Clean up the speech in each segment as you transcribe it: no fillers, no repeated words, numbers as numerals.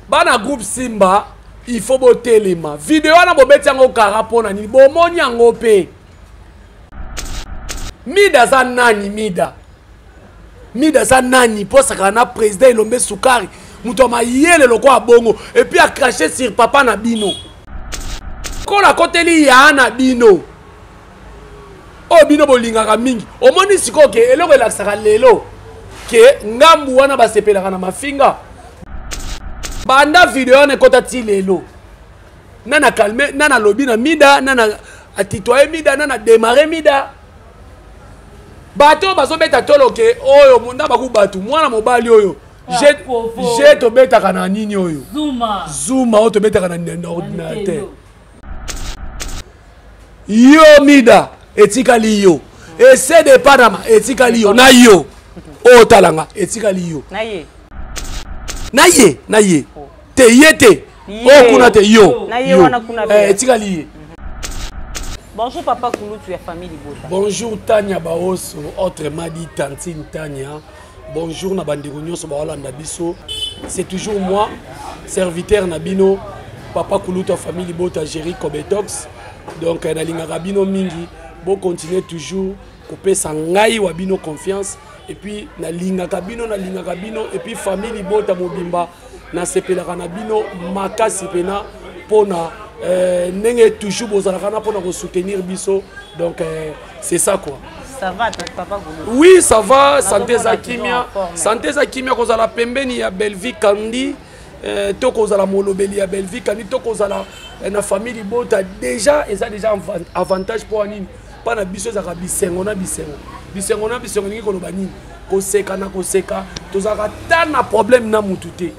bana groupe Simba il faut boter les mains vidéo na bobeti yango karapona ni bomoni yango pe mida za nani mida za nani posaka na président Elombe Sukari muto mayele loko abongo et puis a craché sur papa na bino ko la koteli ya na bino o bino bolingaka mingi omoni siko ke eloko elaksaka lelo ke ngambu wana basepelaka na mafinga banda video ne kota ti lelo nana calme nana lobi na mida nana atitoye mida nana démarrer mida bato bazobeta toloke oyo munda bakubatu mwana mobali oyo je to betaka na nini oyo zuma o to betaka na ordinateur yo mida etikali yo essaie de panama etikali yo na yo o talanga etikali yo na ye te yete o kuna te yo na ye wana kuna be etikali ye. Bonjour Papa Kouloutou et famille Libota. Bonjour Tania Baoso, autrement dit Tantine Tania. Bonjour Nabandego Nyonso Baolanda Biso. C'est toujours moi, serviteur Nabino, Papa Kouloutou famille Libota, Jerry Kobetox. Donc Nalinga Rabino Mingi, bon continuer toujours couper sangai wabino confiance et puis Nalinga Kabino et puis famille Libota Mobimba na sepelaka Nabino makasi pena pona n'est toujours pour soutenir Bisso. Donc c'est ça quoi. Ça va Papa Goulou? Oui, ça va. Santé Zakimia. Santé Zakimia cause la pembeni ya Belvi Kandi. To cause la molobeli ya Belvi Kandi. To cause la famille Libota. Déjà, et ça déjà un avantage pour Anine. Pas na Bisso zaka bisengona bisengo. Bisengona bisengo ni kolobani. Koseka na koseka. To zaka tana problème na mutute.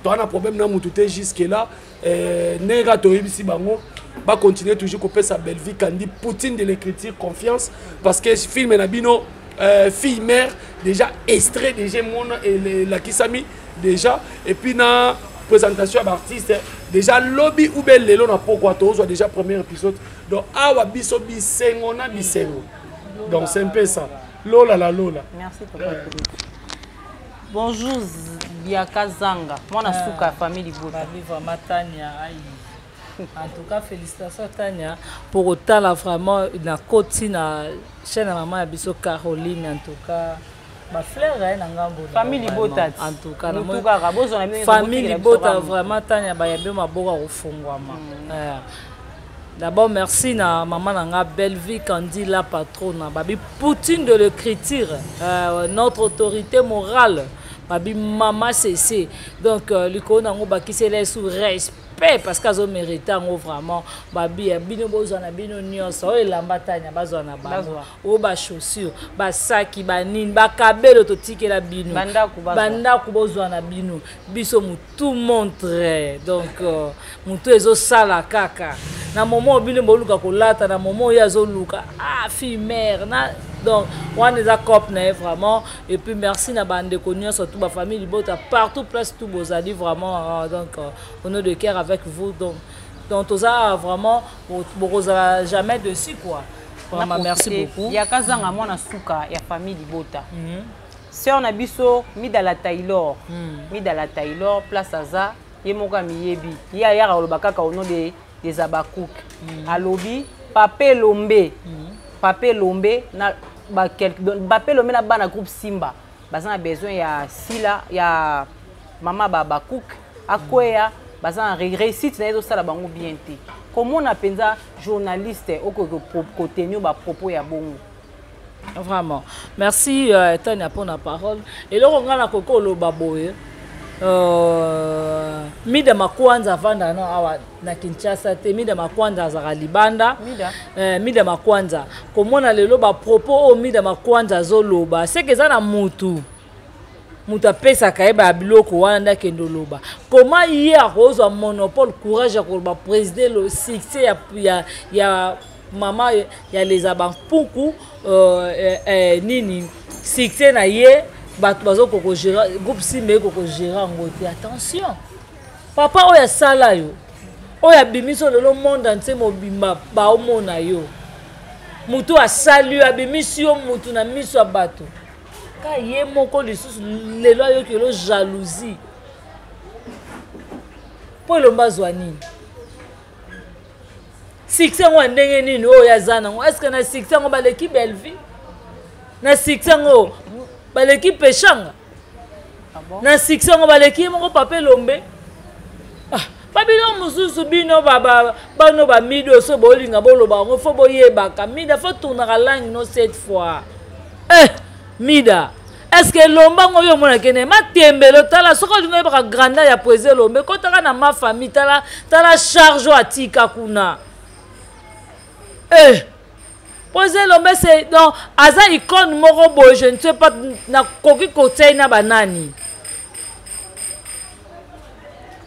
To ana problème na mutute jusque là. Nega Toyibisi Bango va continuer toujours couper sa belle vie Kandi Poutine de l'écriture confiance parce que film Nabino fille mère déjà extrait déjà mon et la Kisami déjà et puis na présentation d'artiste déjà lobby ou belle lelo na pourquoi soit déjà premier épisode donc awa biso bisengo na bisengo donc c'est un peu ça lola la lola. Merci Papa. Bonjour Biaka Zanga, moi na souka famille Libota. Vraiment Tania, en tout cas félicitations Tania pour autant là vraiment la côté na chaîne maman Abiso Caroline en tout cas ma frère na ngambo famille Libota en tout cas famille Libota vraiment Tania ba yabe maboka kufungwama. D'abord merci na maman nanga Belvi Kandi la patronne babi Poutine de l'écriture notre autorité morale babi maman cessé donc liko nango bakisele sous respect parce qu'azo mérité ngo vraiment babi bino bozana bino nyonso elamba Tania bazana bango o ba chaussures ba saki ba nini ba kabelo to tikela bino banda ku bozana bino biso tout montre donc mutu ezo sala kaka na moment bino boluka kolata na moment yazo luka fille mère na donc on les a copné vraiment et puis merci na bande connu surtout ma famille Libota partout place tout bozali vraiment donc au nom de cœur avec vous donc tout ça vraiment bozala jamais dessus quoi vraiment merci beaucoup. Ya kazanga mwana suka ya famille Libota. Sœur na biso Midala Taylor place aza yemoka miyebi ya ya olobaka au nom des Abakouk alobi Papé Lombe na Papé Lombe na bana groupe Simba bazana besoin ya sila ya mama Babakouk akoya bazana réussite na ezo sala bango bien te comment on penza journaliste au côté nous ba propos ya bongo vraiment merci Tania pour la parole et là on a la koko lo baboye mida makwanza vanda no awa na Kinshasa te mida makwanza za Libanda mida makwanza komona lelo ba propos o mida makwanza zoloba seke za na mutu pesa kaeba biloko wana ndakendo loba comment hier ozwa monopole courage ko ba président le succès ya mama ya les abampuku nini succès na ye bato bazo koko gérer groupe Simba koko gérer ngote attention papa oya sala yo oya bimiso le monde entier mobimba ba omona yo mutu asali abimisi yo mutu na miso bato ka ye moko lisusu lelo yo kelo jalousie po elomba zwa nini succès ngo ndenge nini oyo aza nango est ce que na succès ngo baleki Belleville na succès ngo baleki Pechanga na succès ngo baleki moko Papa Lombe babilo mususu bino bano ba mido so bolinga boloba ngo fo boyebaka mida fo tournera langue no cette fois mida est-ce que Lomba ngo yo mona kene matembelo tala soko lingo ba granda ya poser Lombe ko taka na ma famille tala charge atika kuna poser Lombe c'est donc aza icône moko boy je ne sais pas na koki côté na banani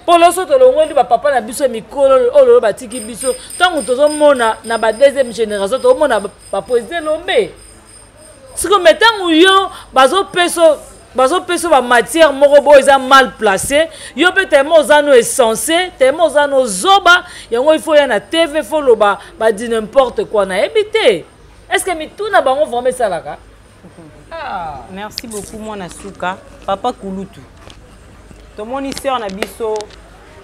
polo so to longondi ba papa na biso mikolo olo batiki biso tango tozo mona na ba deuxième génération to mona ba poser Lombe siko metango yo bazo peso ba matière moko bo eza mal placé yo pe tellement zano essentiel tellement zano zoba yango il faut ya na TV faut loba ba di n'importe quoi na ebité est-ce que mituna bango vraiment ça là merci beaucoup mwana suka papa Kulutu tomoni sœur na biso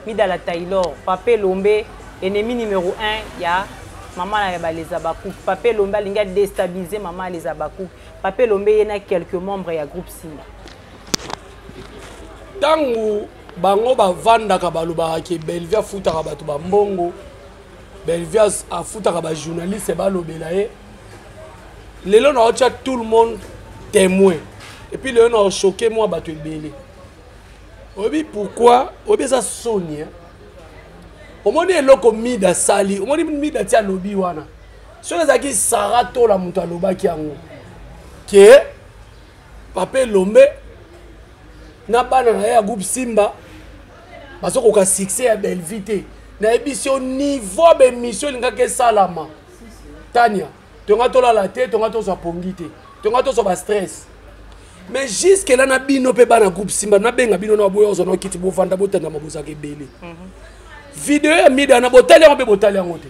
Midala Taylor Papa Lombe ennemi numéro 1 ya maman na baleza bakou Papa Lombe alinga déstabiliser maman les abakou Papa Lombe yena quelques membres ya groupe Simba tangu bango bavandaka balobaka ke Belleville afutaka bato bambongo Belleville afutaka ba journaliste balobela ye lelo na otia tout le monde témoin et puis lelo na choqué moi bato ebele obi pourquoi obi za Sonia omoni eloko mida sali omoni mida tia lobi wana so ezaki sarato la mutu alobaki yango ke Papa Lombe na bana na ya groupe Simba basoko ka succès ya Belleville na émission niveau be mission linga ke salama Tania tonga tola la tête tonga to so pongi te tonga to so ba stress mais jusque là na bino pe bana groupe Simba na benga bino na boyo zo no kiti bo fanda botanda mabuza ke bele vidéo ya mida na botali yango be botali yango te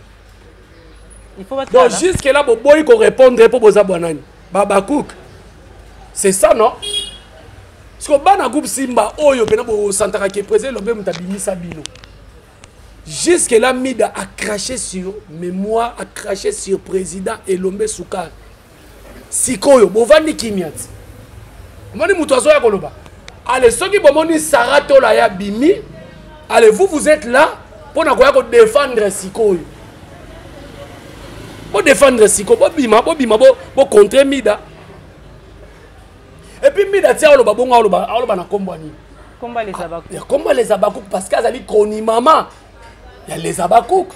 il faut donc jusque là bo boy ko répondre pour boza bwanani baba cook c'est ça non parce que bana groupe Simba oyo pena bo santaka ke président Lombe mutabimisa bino jusque là mida a craché sur mémoire a craché sur président et Lombe Soukar sikoyo bo vandi kimiati moni mutu azo ya koloba allez soki bomoni sarato la ya bimi allez vous êtes là pour na koya ko défendre sikoyo bo défendre sikoyo bo bima bo contre mida et puis mida tia oloba bongo oloba na kombani combat les abakou ya combat les abakou parce qu'azali koni mama ya les abakou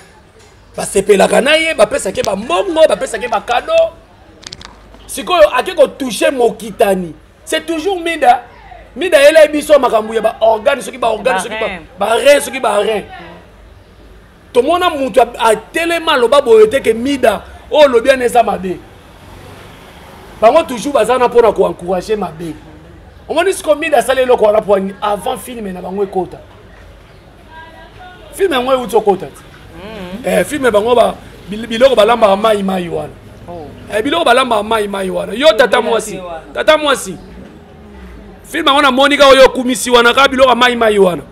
ba sepelaka na ye ba pesa ke ba mbongo ba pesa ke ba cadeau sikoyo akeko toucher mokitani c'est toujours mida ele biso makambu ya ba organe soki ba organe soki ba rein soki ba rein to mona mutu a telema loba boyote ke mida o lobia neza mabe bango toujours bazana pona ko encourager mabe on moni siko mida sale loko wala po avant film na bango ekota film yango uto kota film bango ba biloko balamba mai wana biloko balamba mai wana yo tata mwasi film wana Monica oyo kumisi wana ka biloko mai wana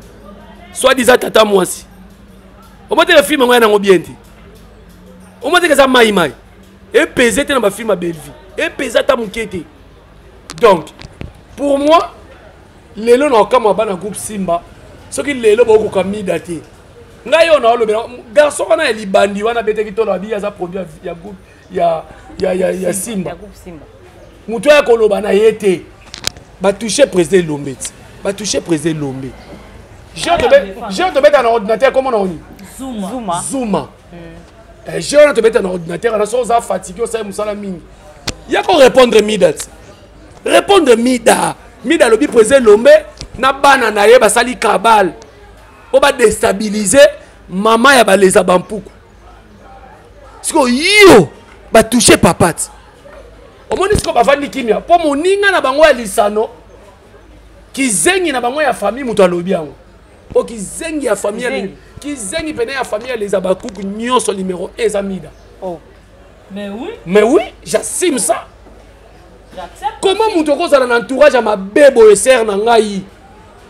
soit disant tata mwasi omote le film ngwana ngobienti omote ke za mai et peser te na ba film a Belleville et peser ta mukete donc pour moi lelo na kama bana groupe Simba soki lelo boko kamida te ngai ona olobela garçon kana ya libandi wana beteki to labi ya za produit ya groupe ya Simba mutu ya koloba na yete ba toucher président Lombe ba toucher président Lombe j'ai te mettre dans ordinateur comment on dit Zuma j'ai te mettre dans ordinateur na so za fatigué ça musala mingi ya ko répondre mida lobi président Lombe na bana na ye ba sali kabal o ba déstabiliser maman ya ba leza bampuku siko yo ba toucher papati omoni siko bavandi kimia po moninga na bango ya lisano kizengi na bango ya famille mutu alobi yango po kizengi ya famille kizengi pene ya famille les abakuku nyonso numéro 1 eza mida mais oui j'assume ça comment mutu kozala na entourage ya mabebo eser na ngai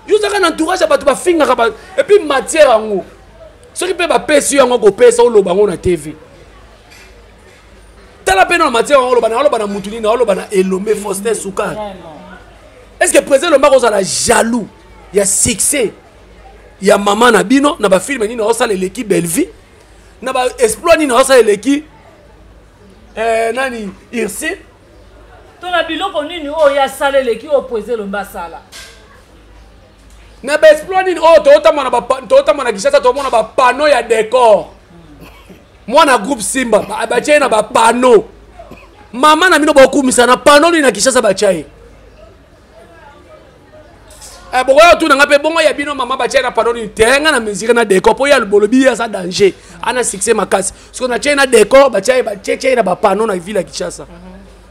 Yo zaka na entourage ba to ba finga ka ba et puis matière ngo. Ce qui peut ba pesi yango ko pesa o loba ngo na TV. Tala pe na matière ngo loba na mutuni na loba na Elomé Faustin Soukar. Est-ce que président Lomba ko la jaloux? Il y a succès. Il y a maman na bino na ba film ni na osala l'équipe Belleville. Na ba exploit ni na osala l'équipe nani Irsi. Tona biloko nini o ya sala l'équipe opposé Lomba sala. Na ba exploit ni o to mona Kishasa to mona ba panneau ya décor. Moi na groupe Simba ba tchai na ba panneau. Maman na bino ba kumisa na panneau ni na Kishasa ba tchai. Pourquoi tout n'a pas bon ya bino maman ba tchai na panneau ni tenga na musique na décor po ya le bolobi ya sa danger. Ana succès makasi. Parce qu'on a tchai na décor ba tchai na ba panneau na ville ya Kishasa.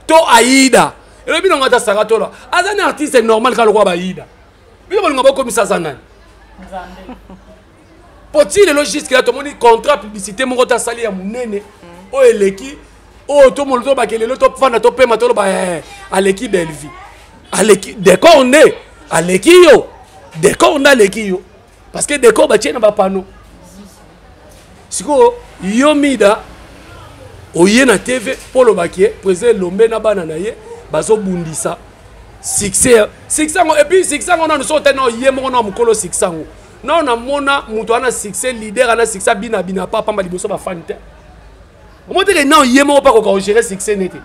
To Aïda. Et le bino ngata sarato la. Azana artiste normal ka lokwa ba Aïda. Bino ba ngaba komisa sana. Poti le logistique là tout le monde contrat publicité mon kota sali ya munene. O eleki o to mon to ba kelelo to fana to pema to ba aleki Belleville. Aleki décor on est aleki yo. Décor on a aleki yo. Parce que décor ba tchena ba panneau. Siko yo mida oye na TV polo bakie président Lombe na bana na ye bazo bundisa succès et puis succès on a nous sont tellement yé mon na mukolo succès non na mona muto ana succès leader ana succès bina papa mba liboso ba fanite o mo dire non yé mo pas ko gérer succès nete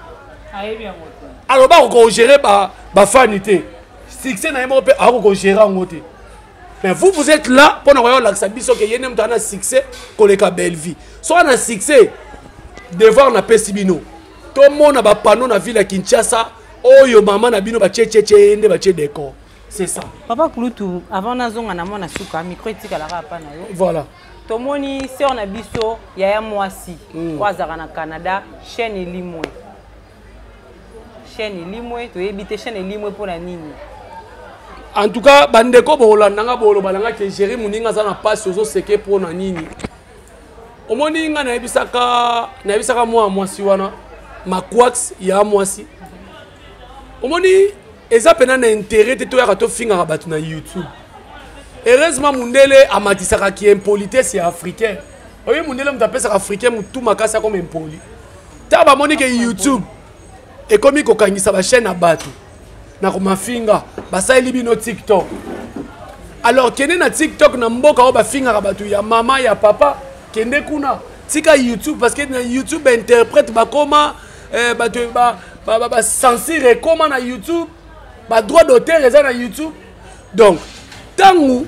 aye bien moto alors ba ko gérer ba fanite succès na mo pe a ko gérer ngote. Mais vous êtes là pour nous voir l'accès biso que yénem tana succès koleka Belleville so ana succès devoir na pesibino to mona ba panneau na ville ya Kinshasa oyo maman na bino ba tche ende ba tche décor. C'est ça. Papa Kulutu, avant nazonga na mona suka micro etika la pa na yo. Voilà. Tomoni sœur na biso Yaya Mwasi kwazaka na Canada chaîne Limwe. Chaîne Limwe to yebite chaîne Limwe pour la nini. En tout cas bandeko bolanda bolo balanga ke gérer muninga za na passe ozo seke pour na nini. Omoni nga na yebisaka Mwasi wana makwax ya Mwasi. Omoni eza pena na intérêt te to ya to finga ka batu na YouTube. Heureusement mundele amatisaka ki impolitesse ya africain. Oye mundele mutapesa africain mutu makasa comme impoli. Ta ba moni ke YouTube e komi ko kangisa ba chaîne na batu. Na ko mafinga basali bino TikTok. Alors kene na TikTok na mboka o ba finga ka batu ya mama ya papa kende kuna tika YouTube parce que na YouTube interprète ba koma batu ba censure comment na YouTube ba droit d'auteur eza na YouTube. Donc tangu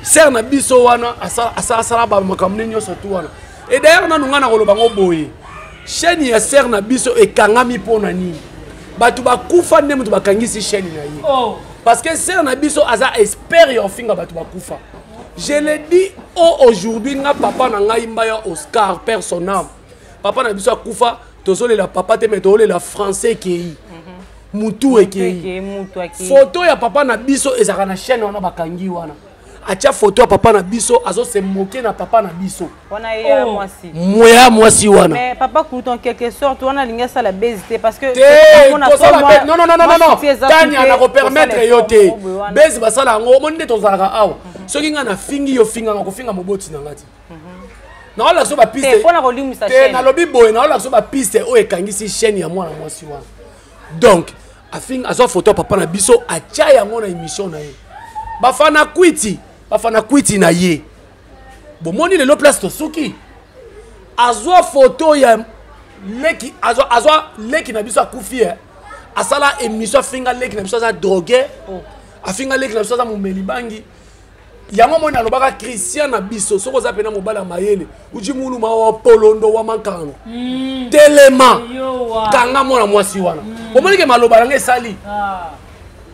ser na biso wana asala ba makamne nyoso tu wana et d'ailleurs na nunga na koloba ngo boye chaîne ya ser na biso ekangami pona nini batu bakufa nde mutu bakangisi chaîne na ye parce que ser na biso aza expert ya finga batu bakufa. Je le dis aujourd'hui nga papa na ngai mbaya Oscar père son âme papa na biso akufa tozole la papa te metole la français ki mutu eki photo ya papa na biso ezaka na chaîne wana bakangi wana atia photo ya papa na biso azo se moquer na papa na biso wana ya Mwasi moya Mwasi wana. Mais papa Kulutu en quelque sorte wana linga ça la baisité parce que non tanya na ko permettre yo te base basala ngo monde tozalaka awa soki nga na fingi yo finga ngo finga moboti na ngati na wala so ba piste pona ko limisa chaîne na lobi boy na wala so ba piste o ekangisi chaîne ya mwana Mwasi wana. Donc afing azo photo papa na biso atia yango na émission na ye bafana kwiti na ye bomoni lelo place to suki azo photo ya leki azo leki na biso akufi asala émission finga leki na biso za drogué afinga leki na biso za mumeli bangi yango mona lobaka Christian na biso soko za pena mobala mayele uji mulu ma wa polondo wa mankano telema kanga mona Mwasi wana omoni ke maloba nga esali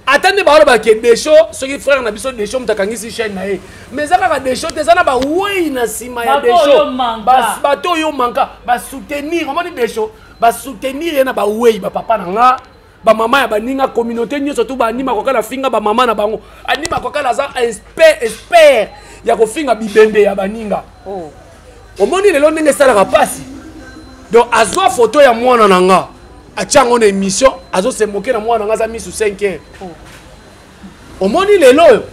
attendez ba ba ke desho soki frère na biso desho mutakangisi chaîne na ye mais zaka ka desho te zana ba wei na sima ya desho bato yo manka ba soutenir omoni desho ba soutenir na ba wei ba papa na nga ba mama ya baninga communauté nyo surtout ba anima ko kala finga ba mama na bango anima ko kala za expert ya ko finga bibende ya baninga omoni lelo ndenge sala ka pasi donc azwa photo ya mwana na nga achango na émission azo se moquer na mwana nga za misu 5 heures omoni lelo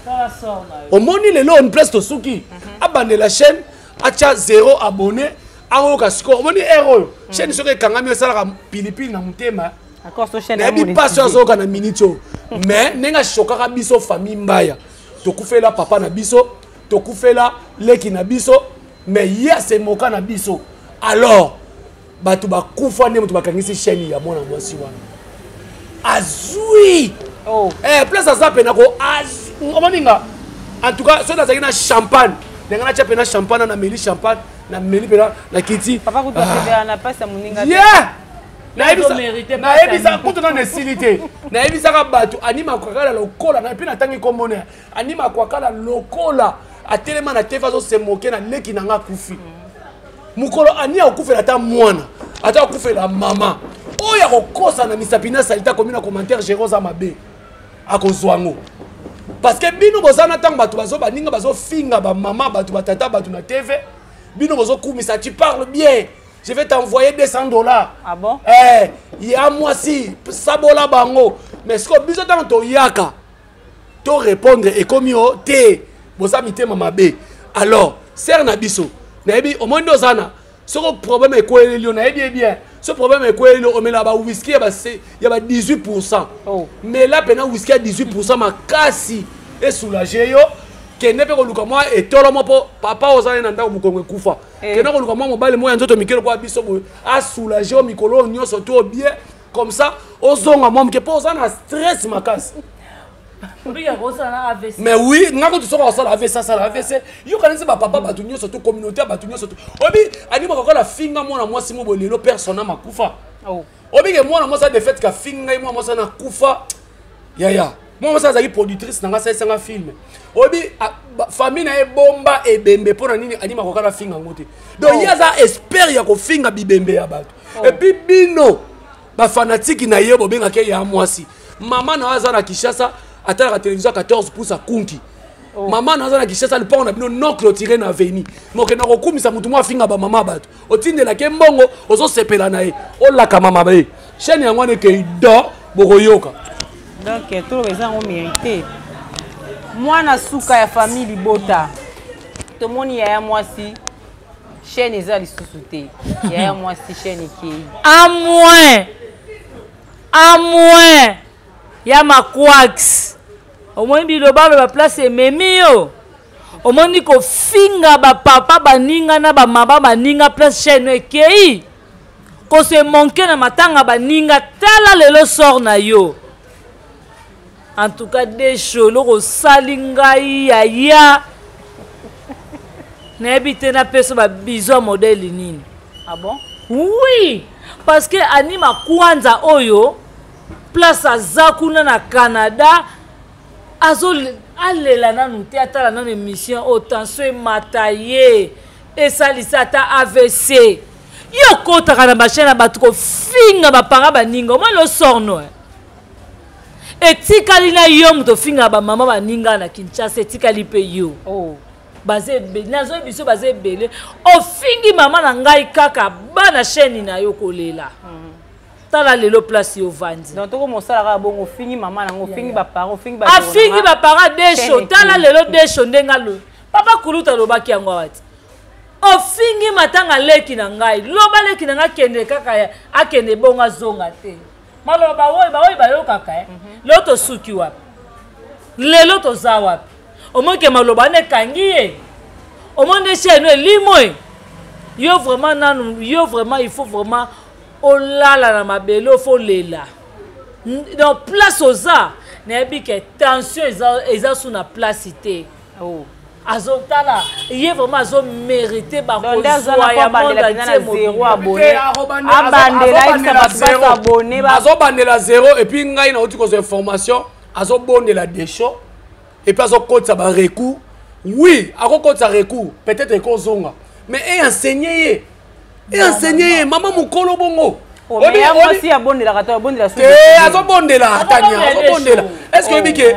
omoni lelo une place to suki abandela la chaîne acha 0 abonné aoka score omoni héros chaîne soki kangami osala pilipili na mutema encore so chaîne na passe azoka na minute mais nenga chokaka biso famille mbaya to kufela papa na biso to kufela leki na biso mais ya se moka na biso alors batu ba kufa ne mutu bakangisi chaîne ya mwana mwasi wana azui place azape na ko omoninga en tout cas so na zaki na champagne nenga na chape na champagne na meli champagne na meli pena na kiti papa ko tobea na passe ya muninga yeah na ebisa kutu na nesilité na ebisa ka batu anima kwakala lokola na pena tangi komone anima kwakala lokola atelema na tefa zo se moke na leki na nga kufi mukolo ani akufela ta mwana ata akufela mama oya kokosa na misapina salita komina commentaire Jérosa mabe akozwango parce que bino bozana tang batu bazo baninga bazo finga ba mama batu batata batu na TV bino bozo kumisa tu parles bien je vais t'envoyer $200. Ah bon? Il y a moi si sabola bango mais ce que biso dans to yaka to répondre et comme yo te boza mité mama be alors ser na biso na ebi au moins dozana ce problème est quoi le na ebi bien ce problème est quoi le omela ba whisky ya ba 18%. Mais là pena whisky à 18% ma kasi et soulager yo kende pe ko luka moi et tolo mo po papa ozana na ndako mukongo kufa kende ko luka moi mobile mo ya nzoto mikelo kwa biso a soulager mikolo nyonso to bien comme ça ozonga moi mke po ozana stress makasi. Mais oui, nga ko tsoko sala AVC ça la AVC yo kanisi ba papa batu nyonso to communauté batu nyonso to obi ani ba ko la finga mona mwasi mo bolelo persona makufa obi ke mona mwasa de fait ka finga mo mwasa na kufa ya moi mwasa zaki productrice na nga sa film obi famille na ebomba ebembe pona nini ani ma ko la finga ngote donc yaza espère ya ko finga bibembe ya batu et puis bino ba fanatique na yebo benga ke ya mwasi mama na waza na Kishasa à la télévision 14 pouces à Kunki. Maman n'a pas dit ça, le pont a bien non clôturé na veni. Donc na kokumi sa mutu mo finga ba mama batu. Otinde la kembongo ozo sepela na e. O la ka mama be. Chaîne ya ngwane ke do bokoyoka. Donc tout les gens ont mérité. Moi na suka ya famille libota. To moni ya moi si chaîne eza lisusuté. Ya moi si chaîne ki. À moins. Ya ma quax. Au moins biloba ba place memi yo. Au moins ni ko finga ba papa baninga na ba mama baninga place chaîne ekei. Ko se manquer na matanga baninga tala lelo sort na yo. En tout cas des cholo ko salinga ya. Na ebite na peso ba bizo modèle nini. Ah bon? Oui, parce que anima kwanza oyo place azakuna na Canada alela nanu te atala nanu émission tension mataye et salisa ta AVC yo kotaka na machine batu ko finga ba para baninga moi le sorno etikali na yo muto finga ba mama baninga na Kinshasa etikali pe yo basé nazo biso basé belé o fingi mama na ngai kaka bana chaîne na yo kolela tala lelo place yo vandi donc to ko mosala bongo fingi mama na ngo fingi ba parents fingi ba fingi ba parents desho tala lelo desho ndenga lo papa kuluta lobaki yango wati o fingi matanga leki na ngai loba leki na ngai kende kaka akende bonga zonga te maloba oyi ba yo kaka loto suki wapi lelo to za wapi au moins que maloba ne kangi au moins de chez nous limoy yo vraiment il faut vraiment oh là là na mabelo faut lela donc place aux arts na bi que tension eza sous na placité azotala il est vraiment azo mérité ba ko ya monde zéro abonné abandela isa abonné azo bandela 0 et puis ngai na uti ko information azo bondela desho et puis azo kotsa ba recours oui ako kotsa recours peut-être ko zonga mais enseigner maman mukolo bongo mais moi si abondela kato abondela sous azo bondela tania azo bondela est-ce que bike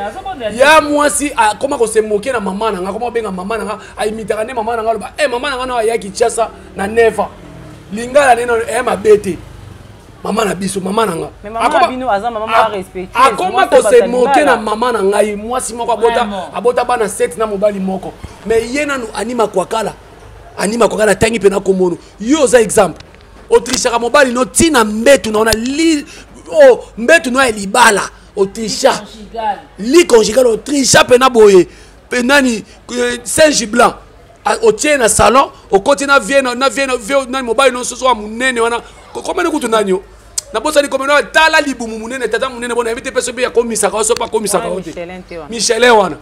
ya moi si comment ko se moquer na maman na nga comment benga maman na nga aimitaka ne maman na nga ba maman na nga na ya Kinshasa na neva lingala neno mabete maman na biso maman na nga mais maman bino aza maman respectueuse akoma ko se moke na maman na ngai mwasi moko abota bana 7 na mobali moko mais ye nanu anima kwakala tangi pena komono yo za exemple Autriche ka mobali no tina mbetu na ona li mbetu no elibala Autriche li conjugal Autriche pena boye penani Saint Blanc au tien na salon au côté na vienne na mobile non soso munene wana comment ne kutu nanyo na bosa ni komeno tala libumu munene tata munene bona invite peso be ya komisa ka so pa komisa ka ote Michelin wana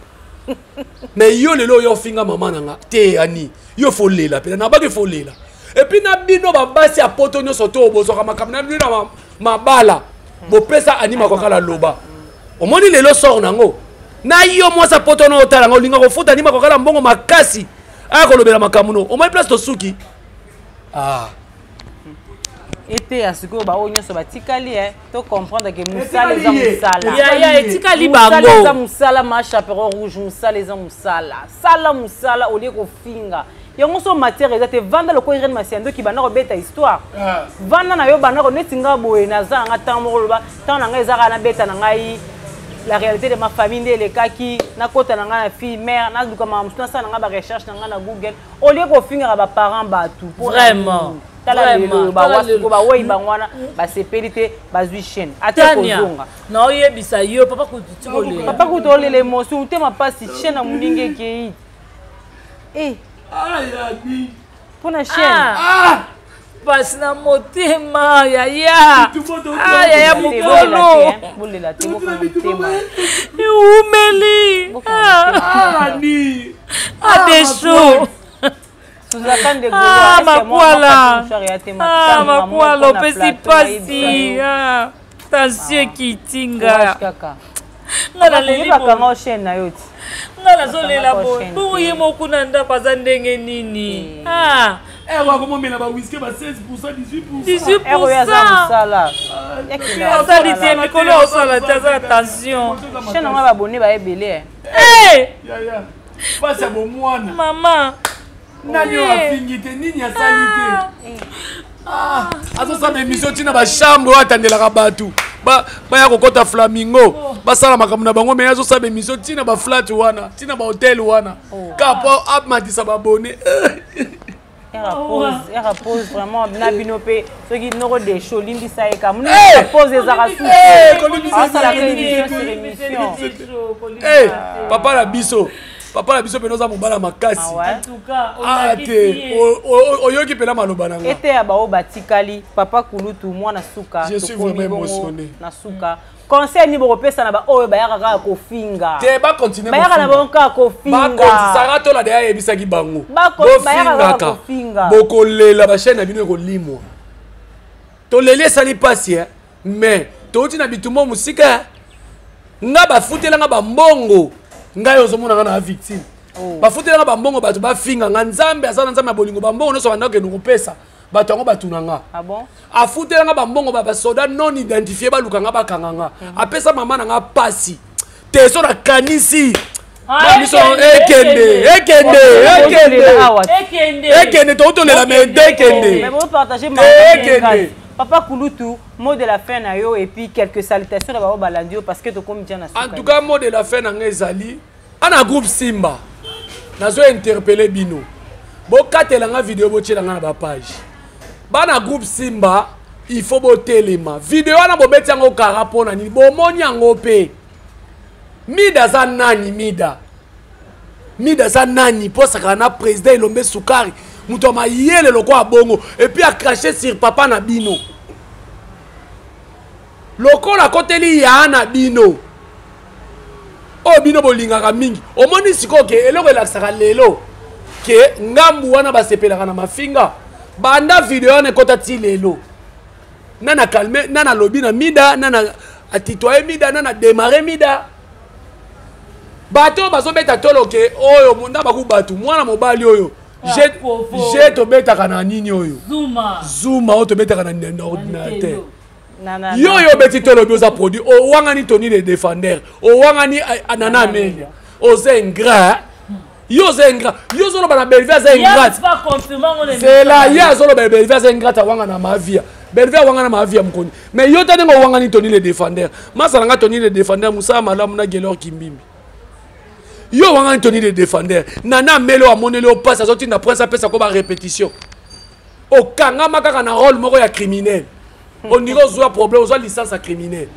mais yo lelo yo finga mama nanga te ani yo folela pe na ba ke folela et puis na bino ba basi a poto nyo soto obozo ka makamna bino mabala bo pesa anima kwa kala loba omoni lelo sort nango na yo mo sa poto no otala ngo linga ko futa anima kwa kala mbongo makasi akolobela makamuno o mai place to suki ete asiko ba onyo so batikali to comprendre que musala eza musala ya etikali bango musala eza musala ma chaperon rouge musala eza musala sala musala olie ko finga yango so matière eza te vanda le ko irene masiando ki bana ko beta histoire vanda na yo bana ko netinga boye na za nga tambo loba tana nga eza kana beta na ngai la réalité de ma famille les cas qui na kota na nga na fille mère na duka ma mutuna sana nga ba recherche na nga na Google au lieu ko finga ba parents ba tout vraiment vraiment ba wasko ba wei ba ngwana ba sepelité ba zui chaîne ata ko zonga na oyebisa yo papa ko tole les émotions te ma passe chaîne na muninge ke ya bi pona chaîne passe na motema yaya yaya mukolo bolela te boko motema umeli ni adesho makwala opesi pasi tension kitinga nga nazolela bongo ye moko na ndako aza ndenge nini wakomomela bawiske ba 16% 18% asali te mikolo osala te aza attention chaîne nga babone baebele pasi ya bomwana mama nani afingi te nini asali te azosala émission ntina bachambre oyo atandelaka bato baya kokota flamingo basala makambo na bango mais azosala émission ntina baflat wana ntina bahotel wana kapo amatisa babone repose vraiment na bino pe soki noko de show limbisa eka muni pose ezaka susu asala ke émission sur émission papa la biso pe noza mobala makasi en tout cas te oyoki pena maloba nanga ete ya bao batikali papa kulutu mwana suka je suis vraiment émotionné na suka conseil ni bokopesa na ba oyo bayaka kaka kofinga te ba continuer bayaka na bango kaka kofinga bakonsaka tola deya yebisaki bango bayaka kofinga bokolela bachaine na bino ekolimwa toleli esali pasi mais touti na bitumba mosika nga bafutelanga bambongo ngai ozomona nga na victime bafutelanga bambongo bato bafinga nga nzambe aza na nzambe ya bolingo bambongo nyonso banda okende kopesa bato yango batuna nga afutelanga bambongo basoda non identifié balukanga bakanga nga apesa mama na nga pasi te so nakanisi ekende toutolela me tekende Papa Kulutu, mot de la fin na yo et puis quelques salutations d'abord balandio parce que tu comme bien na. En tout cas mot de la fin na ngezali ana groupe Simba nazo interpeller bino bo katelanga vidéo bo tshela na ba page bana groupe Simba il faut bo telema vidéo na bo beti yango kara pona ni bo moni yango pe mida za nani mida za nani posa kana président Ilombe Sukari muto mayele loko abongo et puis a craché sur papa na bino loko la koteli ya na bino o bino bolingaka mingi omoni siko ke eloko elaksaka lelo ke ngambu wana basepelaka na mafinga banda video na kota ti lelo nana calme nana lobi na mida nana atitoye mida nana démarrer mida bato bazobeta tolo ke oyo munda bakubatu mwana mobali oyo j'ai tobetaka na nini oyo zuma oyo tobetaka na ordinateur yo beti tolobi oza produit owangani Tony le défendeur owangani Anana Amelia oza ingrat yo oza ingrat yo zoloba na Belvia aza ingrat c'est là ye azoloba Belvia aza ingrat awanga na mavia Belleville wangana ma vie amkoni mais yo tane ngo wangani Tony le défendeur masala nga Tony le défendeur Moussa malamu na Gelor Kimbimbi yo wangani Tony le défendeur nana melo amonelo passe azoti na prince apesa ko ba répétition o kanga makaka na rôle moko ya criminel on dirait ozo problème ozo licence à criminel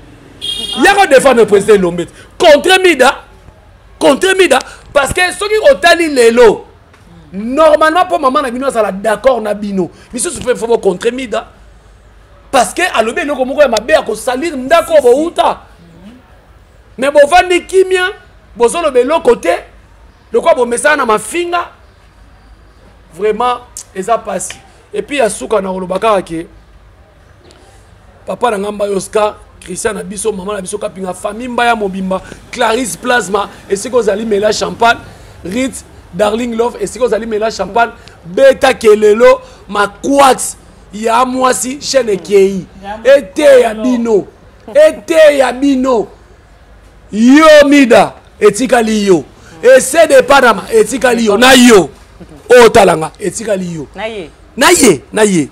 yako défendre le président Lombet contre Mida parce que ceux qui otali lelo normalement pour maman na bino ça d'accord na bino mais ce faut contre Mida parce que à l'obé loko moko ya mabe ya ko salir ndako bo uta mais bo vandi kimia bo zolo be l'autre côté le quoi bo message na mafinga vraiment eza passé et puis ya suka na olobaka ke papa na ngamba Oscar Christian na biso maman na biso kapinga famille mbaya mobimba Clarisse Plasma et c'est que zali mela champagne Ritz Darling Love et c'est que zali mela champagne Beta Kelelo Maquax ya mwasi chaîne kei ete ya bino yo Mida etikali yo essaie de Panama etikali yo na yo o talanga etikali yo na ye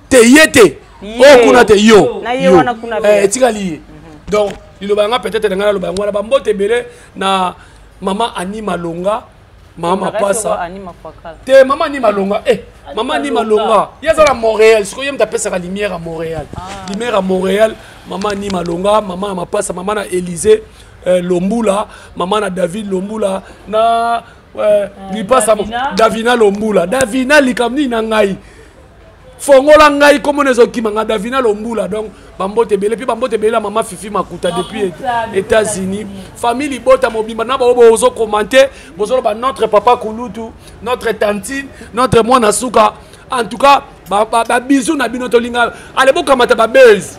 te yete o kuna te yo etikali donc il va peut-être ngala loba ngala ba mbote belé na mama Ani Malonga mama pasa te mama Ani Malonga mama Ani Malonga yaza na Montréal siko yem ta pesa la lumière à Montréal mama Ani Malonga mama mapasa mama na Élysée Lombula mama na David Lombula na ni pasa Davina Lombula Davina likamni na ngai fongola ngai comme nezo kimanga Davina Lombula donc bambote belé puis bambote belé maman Fifi Makuta depuis États-Unis famille bota mobimba na ba ozo commenter bozo ba notre papa Kulutu notre tantine notre mwana suka en tout cas ba bisou na bino tolinga allez boka mata ba buzz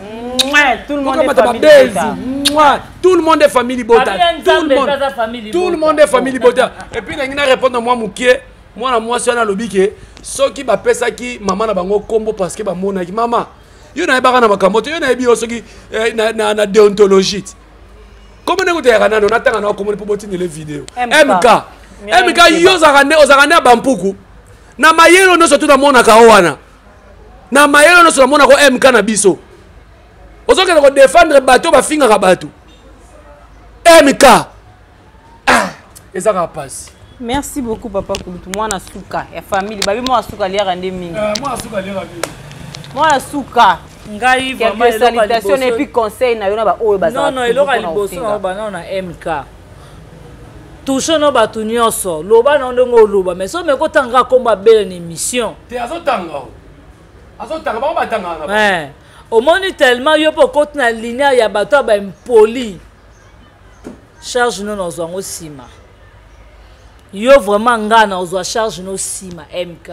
tout le monde est famille tout le monde est famille bota tout le monde est famille bota et puis na répondre moi mukie moi na moi sur na lobike soki ba pesa ki maman na bango kombo parce que ba mona ki mama yo na ebaka na makamboto yo na ebi soki na déontologie comment ne ngutera nano natanga na komoni po botini les vidéos MK yo ozakane bampuku na mayelo no surtout na mona ka wana na mayelo no surtout mona ko MK na biso ozoke ko défendre bateau ba finga ka bateau MK ezaka passe. Merci beaucoup papa Kulutu moi na suka ya famille babi moi suka lia rande mingi moi na suka ngai vraiment salutations et puis conseil na yo na ba oyo bazala non elo ka liboso na ba na MK touche no ba tunyoso loba na ndongo loba mais so me ko tanga komba belle émission te azotanga ba batanga na au moni tellement yo po côté na ligne ya bato ba impoli charge no nozwango sima yo vraiment ngana ozwa charge no sima MK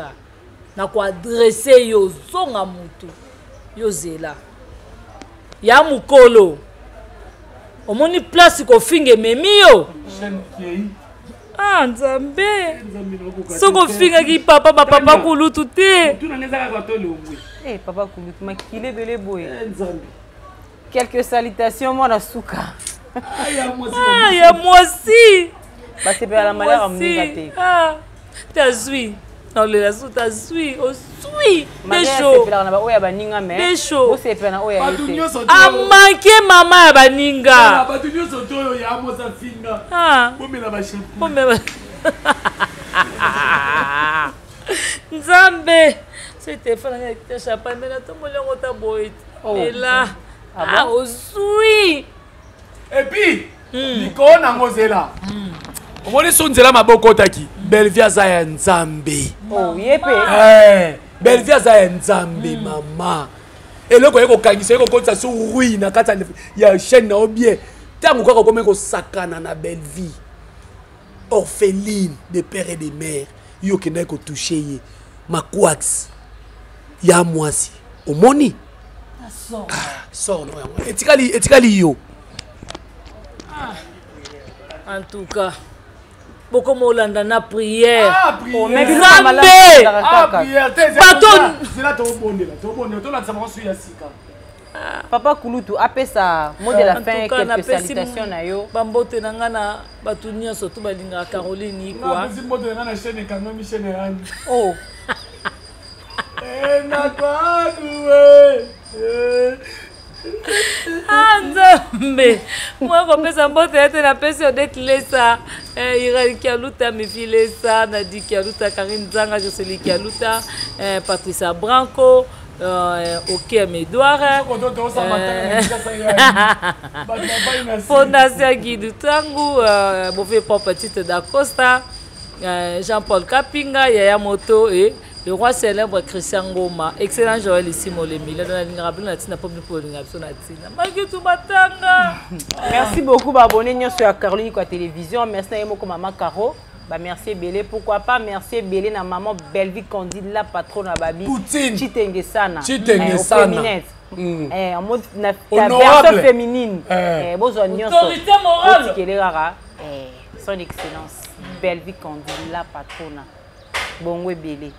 na ko adresser yo zonga mutu yo zela ya mukolo omoni place ko finge memio nzambe soko finga ki papa Kulutu te papa Kulutu makile bele boye quelques salutations moi na suka ya moisi parce que la malheur amnigate t'as zui non le sou t'as zui au zui des chaud na ba oya baninga mais des chaud c'est pena oya été a manqué maman ya baninga ba tunyo soto yo ya mosa finga bomela ba chef bomela nzambe c'était fana ya champagne mais na tombo lengo ta boy et là au zui et puis nikona ngozela omoni so nzela maboko taki Belleville za ya nzambe yepe Belleville za ya nzambe mama eloko yeko kangisa yeko kotsa so ruina kata ya chaîne na obie tango kaka komeko sakana na Belleville orpheline de père et de mère yo kenda ko toucher ye Maquax ya mwasi omoni so no etikali yo en tout cas beaucoup molanda na prière mais papa Kulutu apesa mot de la fin quelques salutations na yo bambote nanga na batu nyonso to balinga Caroline ikwa Nzambe moi kopesa mbote ete na pesi odetlesa Irene Kialuta mifilesa Nadi Kialuta Karine Nzanga Jocely Kialuta Patricia Branco ok Medouard Fondation Guido Tangu Bové Pop Petite d'Acosta Jean-Paul Kapinga Yaya Moto et le roi célèbre Christian Ngoma, excellent Joël ici Molemi. Merci beaucoup abonné sur la Caroline quoi télévision. Merci à beaucoup maman Caro. Bah merci Belé, pourquoi pas merci Belé na maman Belvi Kondi la patronne à Babi. Poutine. Chitenge sana. Chitenge sana. En mode na version féminine. Autorité morale. Son excellence Belvi Kondi la patronne. Bongo Belé.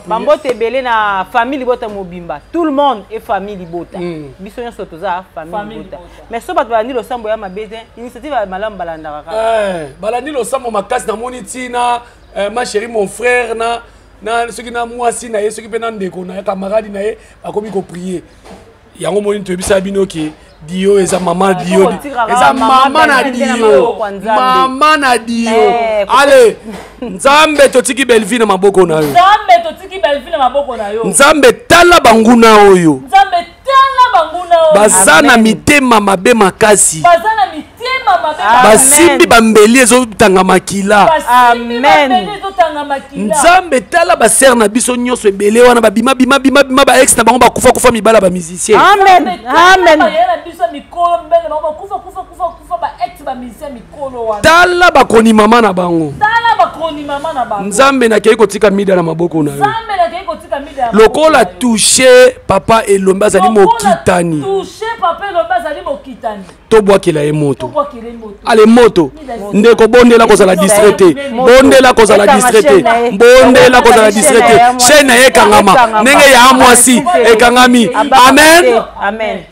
Bambote Belé na famille Libota Mobimba. Tout le monde est famille Libota. Bisonyo Sotoza famille Libota. Mais so bat balani lo sambo ya mabeze initiative ya malam balanda kaka. Balani lo sambo makasi na monitina ma chérie mon frère na ceux qui na mwasi na ye ceux qui pe na ndeko na camarade na ye akomi ko prier. Yango moni to bisa binoki Dio eza mama Dio eza mama na Dio mama na Dio allez Nzambe totiki Belvi na maboko na yo Nzambe totiki Belvi na maboko na yo Nzambe tala banguna oyo Nzambe tala banguna oyo bazana mitema mabe makasi bazana mitema mabe basimbi bambeli ezotanga makila amen Nzambe tala ba ser na biso nyonso ebele wana ba bima ba ex na bango ba kufa mibala ba musicien amen amen tala bakoni mama na bango Nzambe na kei kotika mida na maboko na yo lokola toucher papa elomba zali mokitani to bwakela ye moto ale moto ndeko bondela kozala distraité bondela kozala distraité bondela kozala distraité chaîne ekangama ndenge ya mwasi ekangami amen amen